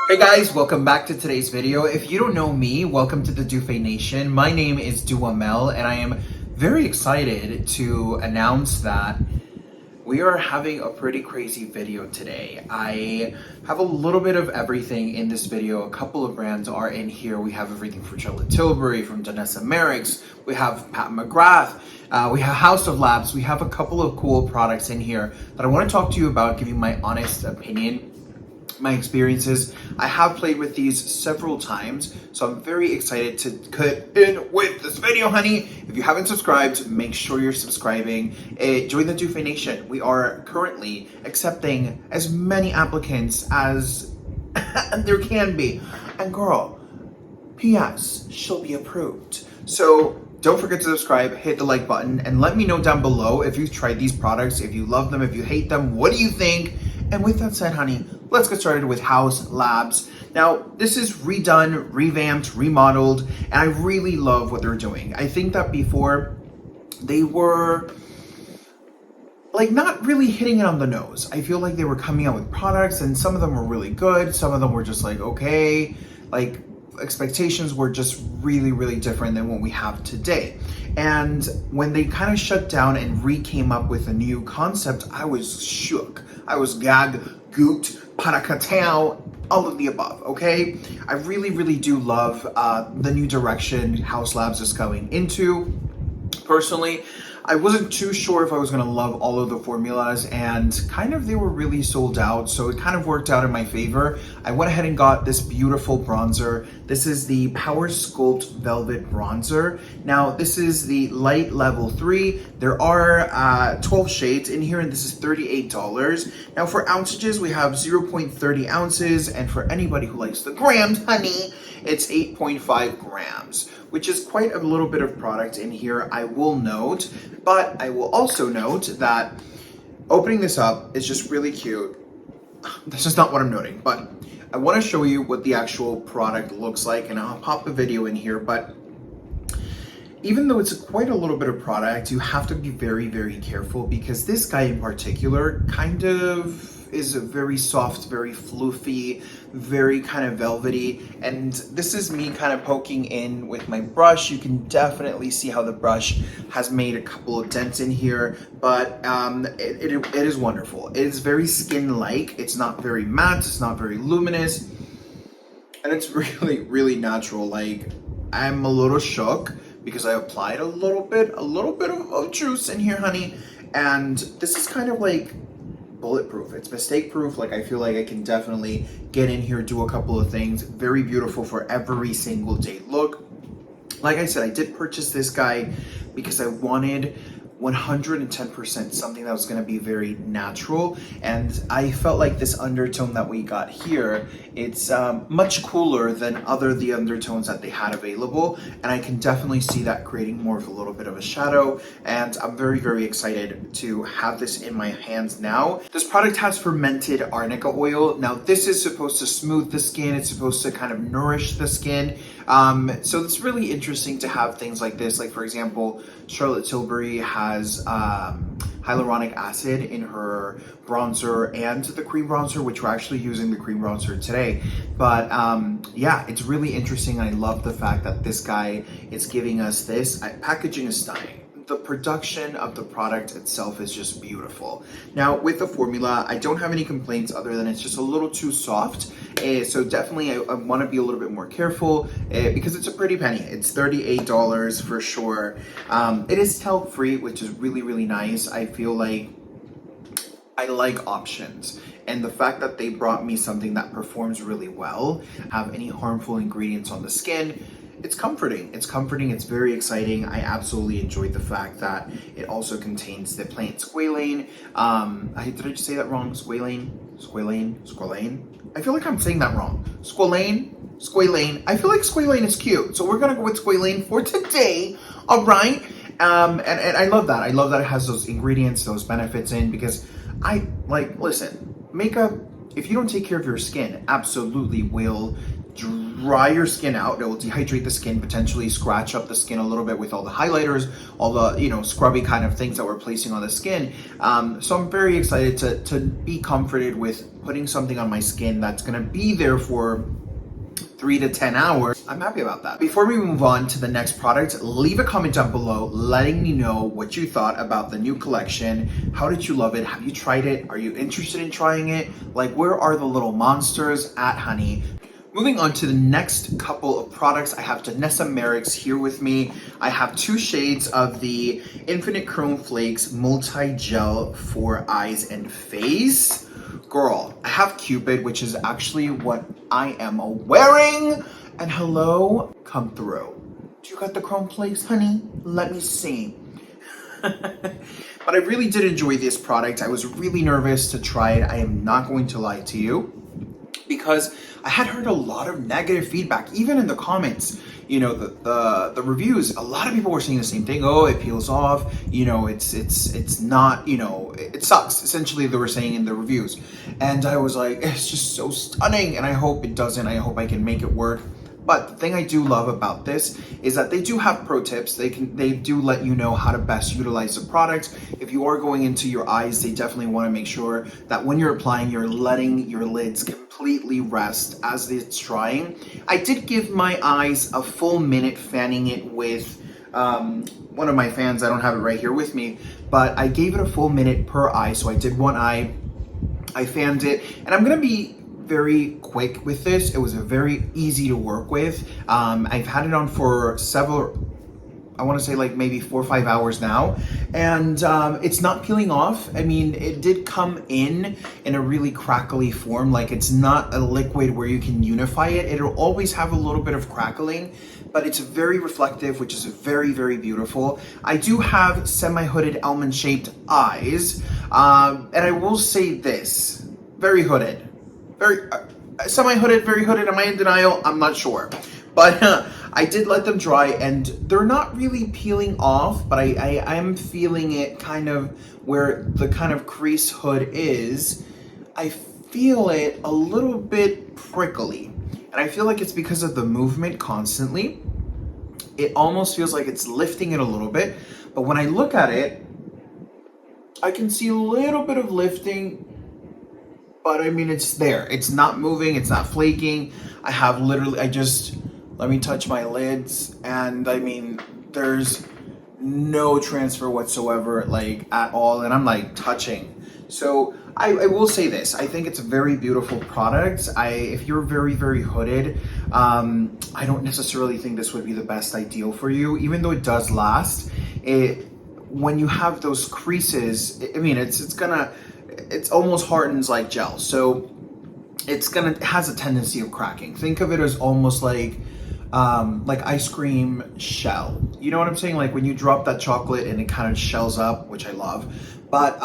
Hey guys, welcome back to today's video. If you don't know me, welcome to the Dufe Nation. My name is Duamel and I am very excited to announce that we are having a pretty crazy video today. I have a little bit of everything in this video. A couple of brands are in here. We have everything from Charlotte Tilbury, from Danessa Merrick's, we have Pat McGrath, we have House of Labs. We have a couple of cool products in here that I want to talk to you about, give you my honest opinion, my experiences. I have played with these several times, so I'm very excited to cut in with this video, honey. If you haven't subscribed, make sure you're subscribing. Join the Dufe Nation. We are currently accepting as many applicants as there can be. And girl, P.S. she'll be approved. So don't forget to subscribe, hit the like button, and let me know down below if you've tried these products, if you love them, if you hate them, what do you think? And with that said, honey, let's get started with House Labs. Now, this is redone, revamped, remodeled, and I really love what they're doing. I think that before, they were like not really hitting it on the nose. I feel like they were coming out with products and some of them were really good. Some of them were just like, okay, like expectations were just really different than what we have today. And when they kind of shut down and came up with a new concept, I was shook. I was gag, goot, paracatao, all of the above, okay? I really do love the new direction House Labs is going into. Personally, I wasn't too sure if I was gonna love all of the formulas, and kind of they were really sold out, so it kind of worked out in my favor. I went ahead and got this beautiful bronzer. This is the Power Sculpt Velvet Bronzer. Now, this is the light level 3. There are 12 shades in here, and this is $38. Now, for ounces, we have 0.30 ounces, and for anybody who likes the grams, honey, it's 8.5 grams, which is quite a little bit of product in here, I will note. But I will also note that opening this up is just really cute. This is not what I'm noting, but I want to show you what the actual product looks like, and I'll pop a video in here. But even though it's quite a little bit of product, you have to be very careful, because this guy in particular kind of is very soft, very fluffy, very kind of velvety. And this is me kind of poking in with my brush. You can definitely see how the brush has made a couple of dents in here, but it is wonderful. It is very skin-like. It's not very matte, it's not very luminous, and it's really natural. Like, I'm a little shook because I applied a little bit of juice in here, honey, and this is kind of like bulletproof. It's mistake proof. Like, I feel like I can definitely get in here, do a couple of things. Very beautiful for every single day look. Like I said, I did purchase this guy because I wanted 110% something that was going to be very natural, and I felt like this undertone that we got here, it's much cooler than the undertones that they had available, and I can definitely see that creating more of a little bit of a shadow, and I'm very excited to have this in my hands now. This product has fermented arnica oil. Now, this is supposed to smooth the skin, it's supposed to kind of nourish the skin, so it's really interesting to have things like this. Like, for example, Charlotte Tilbury has hyaluronic acid in her bronzer and the cream bronzer, which we're actually using the cream bronzer today. But yeah, it's really interesting. I love the fact that this guy is giving us this. Packaging is stunning. The production of the product itself is just beautiful. Now, with the formula, I don't have any complaints other than it's just a little too soft. So definitely I want to be a little bit more careful because it's a pretty penny. It's $38 for sure. It is talc-free, which is really nice. I feel like I like options. And the fact that they brought me something that performs really well, have any harmful ingredients on the skin, it's comforting. It's very exciting. I absolutely enjoyed the fact that it also contains the plant squalane. Did I just say that wrong? Squalane? I feel like I'm saying that wrong. Squalane. I feel like squalane is cute, so we're gonna go with squalane for today. All right. And I love that. I love that it has those ingredients, those benefits in, because listen, makeup, if you don't take care of your skin, absolutely will dry your skin out. It will dehydrate the skin, potentially scratch up the skin a little bit with all the highlighters, all the, you know, scrubby kind of things that we're placing on the skin. So I'm very excited to be comforted with putting something on my skin that's gonna be there for 3 to 10 hours. I'm happy about that. Before we move on to the next product, leave a comment down below letting me know what you thought about the new collection. How did you love it? Have you tried it? Are you interested in trying it? Like, where are the little monsters at, honey? Moving on to the next couple of products, I have Danessa Merrick's here with me. I have 2 shades of the Infinite Chrome Flakes Multi-Gel for Eyes and Face. Girl, I have Cupid, which is actually what I am wearing. And hello, come through. Do you got the Chrome Flakes, honey? Let me see. But I really did enjoy this product. I was really nervous to try it. I am not going to lie to you, because I had heard a lot of negative feedback, even in the comments. You know, the reviews, a lot of people were saying the same thing. Oh, it peels off, you know, it's not, you know, it sucks. Essentially, they were saying in the reviews. And I was like, it's just so stunning, and I hope it doesn't. I hope I can make it work. But the thing I do love about this is that they do have pro tips. They do let you know how to best utilize the product. If you are going into your eyes, they definitely want to make sure that when you're applying, you're letting your lids completely rest as it's drying. I did give my eyes a full minute fanning it with one of my fans. I don't have it right here with me, but I gave it a full minute per eye. So I did one eye, I fanned it, and I'm gonna be very quick with this. It was very easy to work with. I've had it on for several, I want to say like maybe 4 or 5 hours now, and it's not peeling off. I mean, it did come in a really crackly form. Like, it's not a liquid where you can unify it. It'll always have a little bit of crackling, but it's very reflective, which is very, very beautiful. I do have semi-hooded almond-shaped eyes, and I will say this, very hooded. Very semi-hooded, very hooded. Am I in denial? I'm not sure. But I did let them dry, and they're not really peeling off, but I am feeling it kind of where the kind of crease hood is. I feel it a little bit prickly, and I feel like it's because of the movement constantly. It almost feels like it's lifting it a little bit, but when I look at it, I can see a little bit of lifting. But I mean, it's there. It's not moving. It's not flaking. I have literally, let me touch my lids. And I mean, there's no transfer whatsoever, like at all. And I'm like touching. So I will say this. I think it's a very beautiful product. If you're very, very hooded, I don't necessarily think this would be the best ideal for you, even though it does last. When you have those creases, I mean, it's almost hardens like gel, so it has a tendency of cracking. Think of it as almost like ice cream shell. You know what I'm saying? Like when you drop that chocolate and it kind of shells up, which I love. But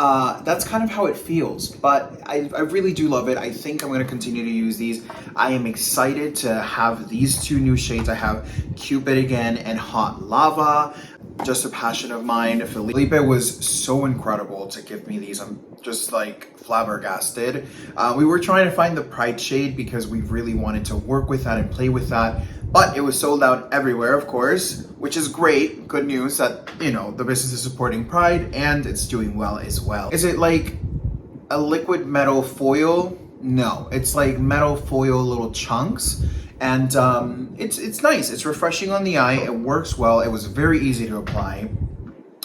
that's kind of how it feels. But I really do love it. I think I'm going to continue to use these. I am excited to have these 2 new shades. I have Cupid again and Hot Lava. Just a passion of mine. Felipe was so incredible to give me these. I'm just like flabbergasted. We were trying to find the Pride shade because we really wanted to work with that and play with that, but it was sold out everywhere, of course, which is great. Good news that, you know, the business is supporting Pride and it's doing well as well. Is it like a liquid metal foil? No, it's like metal foil little chunks. And it's nice. It's refreshing on the eye. It works well. It was very easy to apply,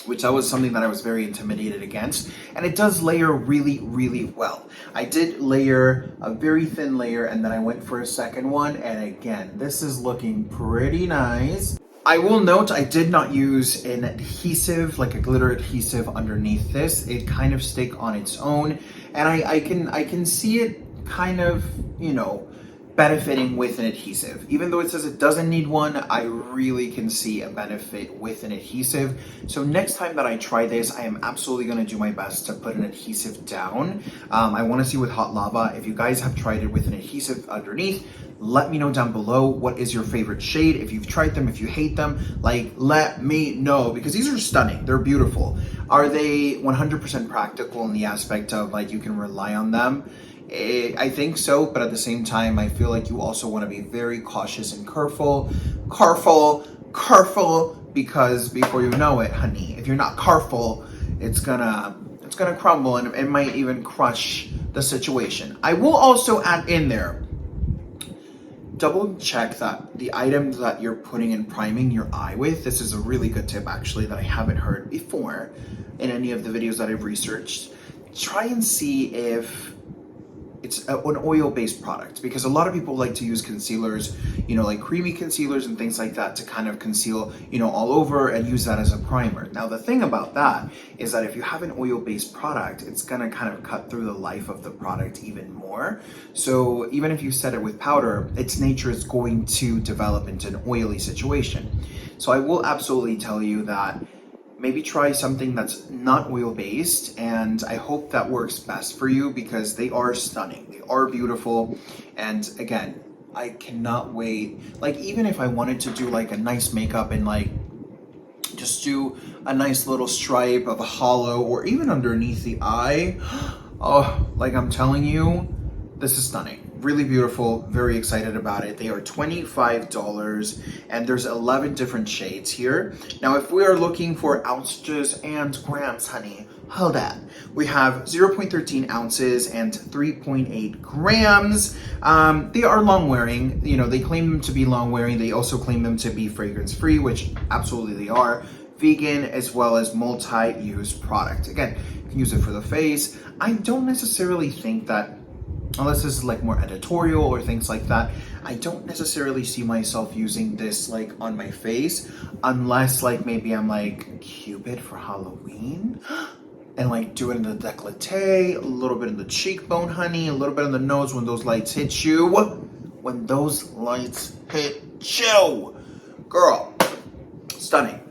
which that was something that I was very intimidated against. And it does layer really, really well. I did layer a very thin layer, and then I went for a second one. And again, this is looking pretty nice. I will note I did not use an adhesive, like a glitter adhesive underneath this. It kind of stick on its own. And I can see it kind of, you know, benefiting with an adhesive. Even though it says it doesn't need one, I really can see a benefit with an adhesive. So next time that I try this, I am absolutely going to do my best to put an adhesive down. I want to see with Hot Lava, if you guys have tried it with an adhesive underneath, let me know down below what is your favorite shade. If you've tried them, if you hate them, like, let me know, because these are stunning. They're beautiful. Are they 100% practical in the aspect of like you can rely on them? I think so, but at the same time, I feel like you also want to be very cautious and careful, because before you know it, honey, if you're not careful, it's gonna crumble and it might even crush the situation. I will also add in there, double check that the items that you're putting and priming your eye with, this is a really good tip actually that I haven't heard before in any of the videos that I've researched. Try and see if it's an oil-based product, because a lot of people like to use concealers, you know, like creamy concealers and things like that to kind of conceal, you know, all over and use that as a primer. Now, the thing about that is that if you have an oil-based product, it's gonna kind of cut through the life of the product even more. So even if you set it with powder, its nature is going to develop into an oily situation. So I will absolutely tell you that maybe try something that's not oil-based, and I hope that works best for you, because they are stunning, they are beautiful, and again, I cannot wait. Like, even if I wanted to do like a nice makeup and like just do a nice little stripe of a hollow or even underneath the eye, oh, like I'm telling you, this is stunning. Really beautiful, very excited about it. They are $25 and there's 11 different shades here. Now, if we are looking for ounces and grams, honey, hold on. We have 0.13 ounces and 3.8 grams. They are long wearing. You know, they claim them to be long wearing. They also claim them to be fragrance free, which absolutely they are. Vegan, as well as multi-use product. Again, you can use it for the face. I don't necessarily think that, unless this is like more editorial or things like that, I don't necessarily see myself using this like on my face, unless like maybe I'm like Cupid for Halloween and like do it in the décolleté, a little bit in the cheekbone, honey, a little bit on the nose when those lights hit you. When those lights hit you, girl, stunning.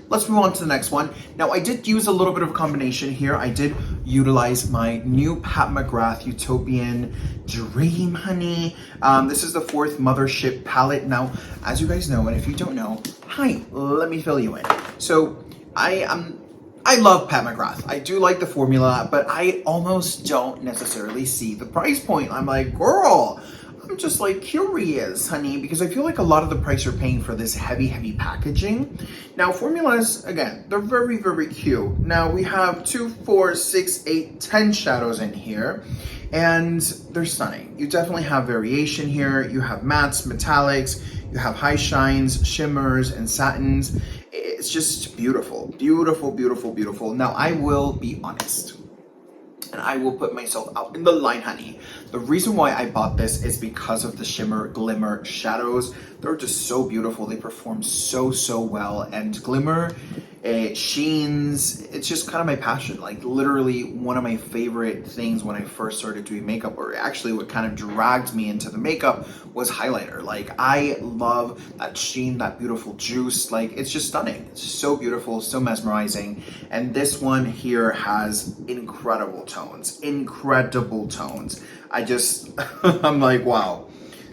Let's move on to the next one. Now, I did use a little bit of a combination here. I did utilize my new Pat McGrath Utopian Dream, honey. This is the 4th Mothership palette. Now, as you guys know, and if you don't know, hi, let me fill you in. So, I love Pat McGrath. I do like the formula, but I almost don't necessarily see the price point. I'm like, girl, I'm just like curious, honey, because I feel like a lot of the price you're paying for this heavy packaging. Now, formulas, again, they're very, very cute. Now, we have 2, 4, 6, 8, 10 shadows in here, and they're stunning. You definitely have variation here. You have mattes, metallics, you have high shines, shimmers, and satins. It's just beautiful, beautiful, beautiful, beautiful. Now, I will be honest, and I will put myself out in the line, honey. The reason why I bought this is because of the shimmer glimmer shadows. They're just so beautiful. They perform so well, and glimmer, sheens, it's just kind of my passion. Like literally one of my favorite things when I first started doing makeup, or actually what kind of dragged me into the makeup, was highlighter. Like I love that sheen, that beautiful juice. Like it's just stunning. It's so beautiful, so mesmerizing. And this one here has incredible tones, I just, I'm like, wow.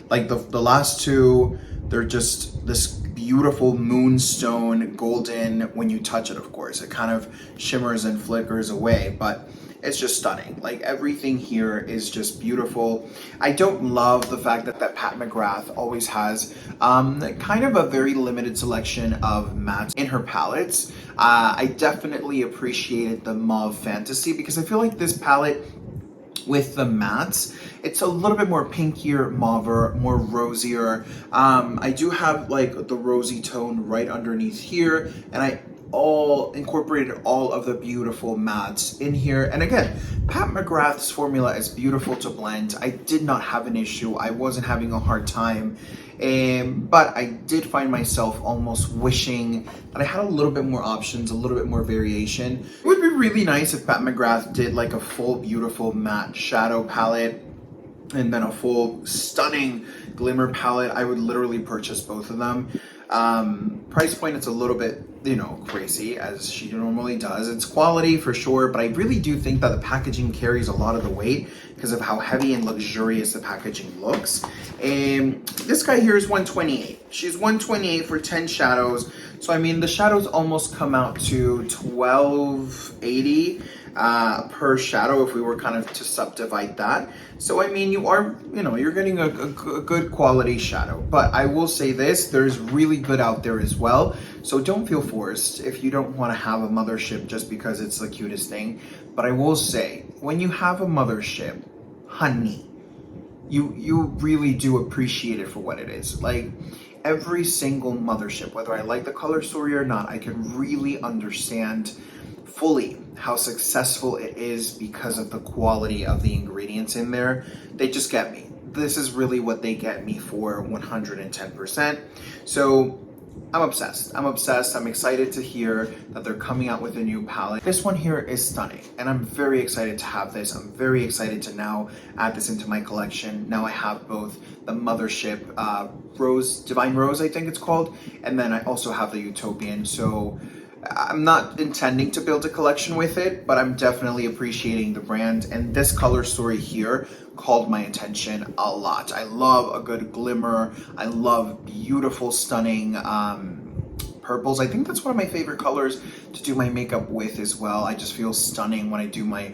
Like the last two, they're just this beautiful moonstone golden. When you touch it, of course, it kind of shimmers and flickers away, but it's just stunning. Like everything here is just beautiful. I don't love the fact that Pat McGrath always has kind of a very limited selection of mattes in her palettes. I definitely appreciated the Mauve Fantasy, because I feel like this palette with the mattes, it's a little bit more pinkier, mauver, more rosier. I do have like the rosy tone right underneath here, and I incorporated all of the beautiful mattes in here. And again, Pat McGrath's formula is beautiful to blend. I did not have an issue. I wasn't having a hard time. But I did find myself almost wishing that I had a little bit more options, a little bit more variation. It would be really nice if Pat McGrath did like a full beautiful matte shadow palette and then a full stunning glimmer palette. I would literally purchase both of them. Price point, it's a little bit, you know, crazy, as she normally does. It's quality for sure, but I really do think that the packaging carries a lot of the weight because of how heavy and luxurious the packaging looks. This guy here is $128. She's $128 for 10 shadows. So I mean, the shadows almost come out to $12.80. per shadow if we were kind of to subdivide that. So I mean, you're getting a good quality shadow. But I will say this, there's really good out there as well. So don't feel forced if you don't want to have a mothership just because it's the cutest thing. But I will say, when you have a mothership, honey, you really do appreciate it for what it is. Like, every single mothership, whether I like the color story or not, I can really understand fully how successful it is because of the quality of the ingredients in there. They just get me. This is really what they get me for 110%. So I'm obsessed. I'm excited to hear that they're coming out with a new palette. This one here is stunning, and I'm very excited to have this. I'm very excited to now add this into my collection. Now I have both the mothership Divine Rose, I think it's called, and then I also have the Utopian. So I'm not intending to build a collection with it, but I'm definitely appreciating the brand, and this color story here called my attention a lot. I love a good glimmer. I love beautiful, stunning purples. I think that's one of my favorite colors to do my makeup with as well. I just feel stunning when I do my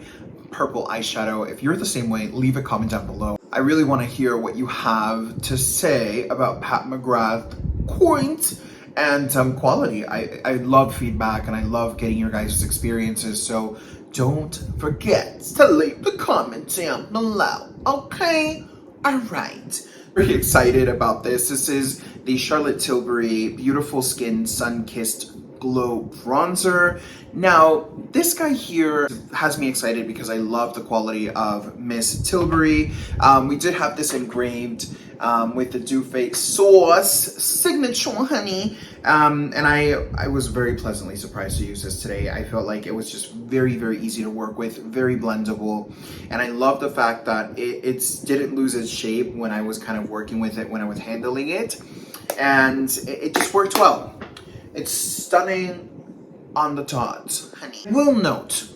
purple eyeshadow. If you're the same way, leave a comment down below. I really want to hear what you have to say about Pat McGrath Point and quality. I love feedback, and I love getting your guys' experiences, so don't forget to leave the comment down below, okay? All right. Pretty excited about this. This is the Charlotte Tilbury Beautiful Skin Sun-Kissed Glow Bronzer. Now, this guy here has me excited because I love the quality of Miss Tilbury. We did have this engraved with the Do Fake Sauce signature, honey. And I was very pleasantly surprised to use this today. I felt like it was just very, very easy to work with, very blendable. And I love the fact that it didn't lose its shape when I was kind of working with it, when I was handling it. And it just worked well. It's stunning on the dots, honey. Will note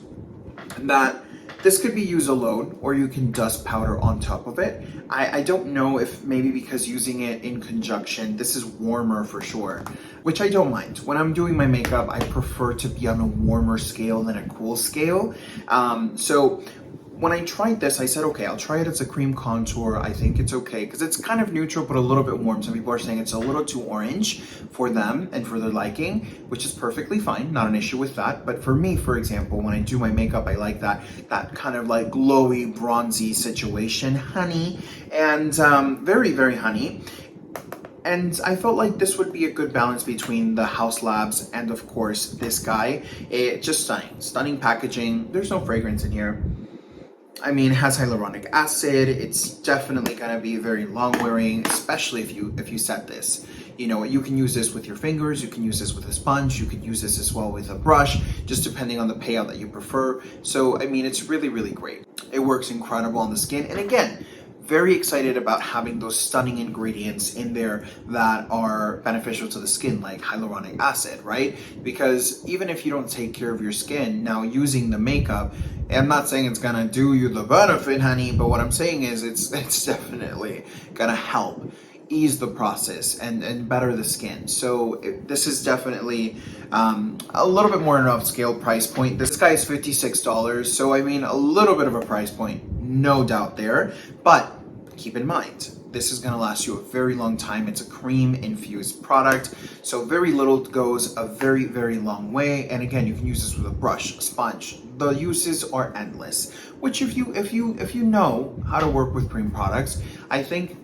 that this could be used alone, or you can dust powder on top of it. I don't know if maybe because using it in conjunction, this is warmer for sure, which I don't mind. When I'm doing my makeup, I prefer to be on a warmer scale than a cool scale. So when I tried this, I said, okay, I'll try it as a cream contour. I think it's okay because it's kind of neutral, but a little bit warm. Some people are saying it's a little too orange for them and for their liking, which is perfectly fine. Not an issue with that. But for me, for example, when I do my makeup, I like that kind of like glowy, bronzy situation, honey, and very, very honey. And I felt like this would be a good balance between the House Labs and, of course, this guy. Just stunning packaging. There's no fragrance in here. I mean, it has hyaluronic acid. It's definitely gonna be very long wearing, especially if you set this. You know, you can use this with your fingers, you can use this with a sponge, you could use this as well with a brush, just depending on the payout that you prefer. So, I mean, it's really, really great. It works incredible on the skin. And again, very excited about having those stunning ingredients in there that are beneficial to the skin, like hyaluronic acid, right? Because even if you don't take care of your skin, now using the makeup, I'm not saying it's gonna do you the benefit, honey, but what I'm saying is it's definitely gonna help ease the process and better the skin. So this is definitely a little bit more an upscale price point. This guy is $56, so I mean a little bit of a price point, no doubt there, but keep in mind, this is gonna last you a very long time. It's a cream infused product, so very little goes a very, very long way. And again, you can use this with a brush, a sponge. The uses are endless, which if you know how to work with cream products, I think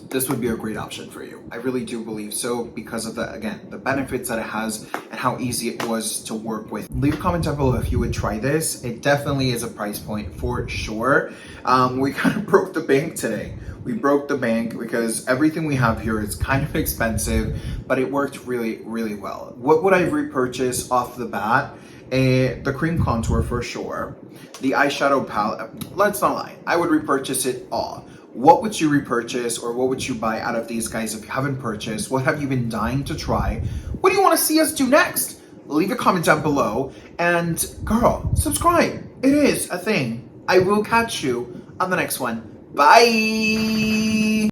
this would be a great option for you. I really do believe so because of the benefits that it has and how easy it was to work with. Leave a comment down below if you would try this. It definitely is a price point for sure. We kind of broke the bank today. We broke the bank because everything we have here is kind of expensive, but it worked really, really well. What would I repurchase off the bat? The cream contour for sure. The eyeshadow palette, let's not lie, I would repurchase it all. What would you repurchase, or what would you buy out of these guys if you haven't purchased? What have you been dying to try? What do you want to see us do next? Leave a comment down below, and girl, subscribe. It is a thing. I will catch you on the next one. Bye!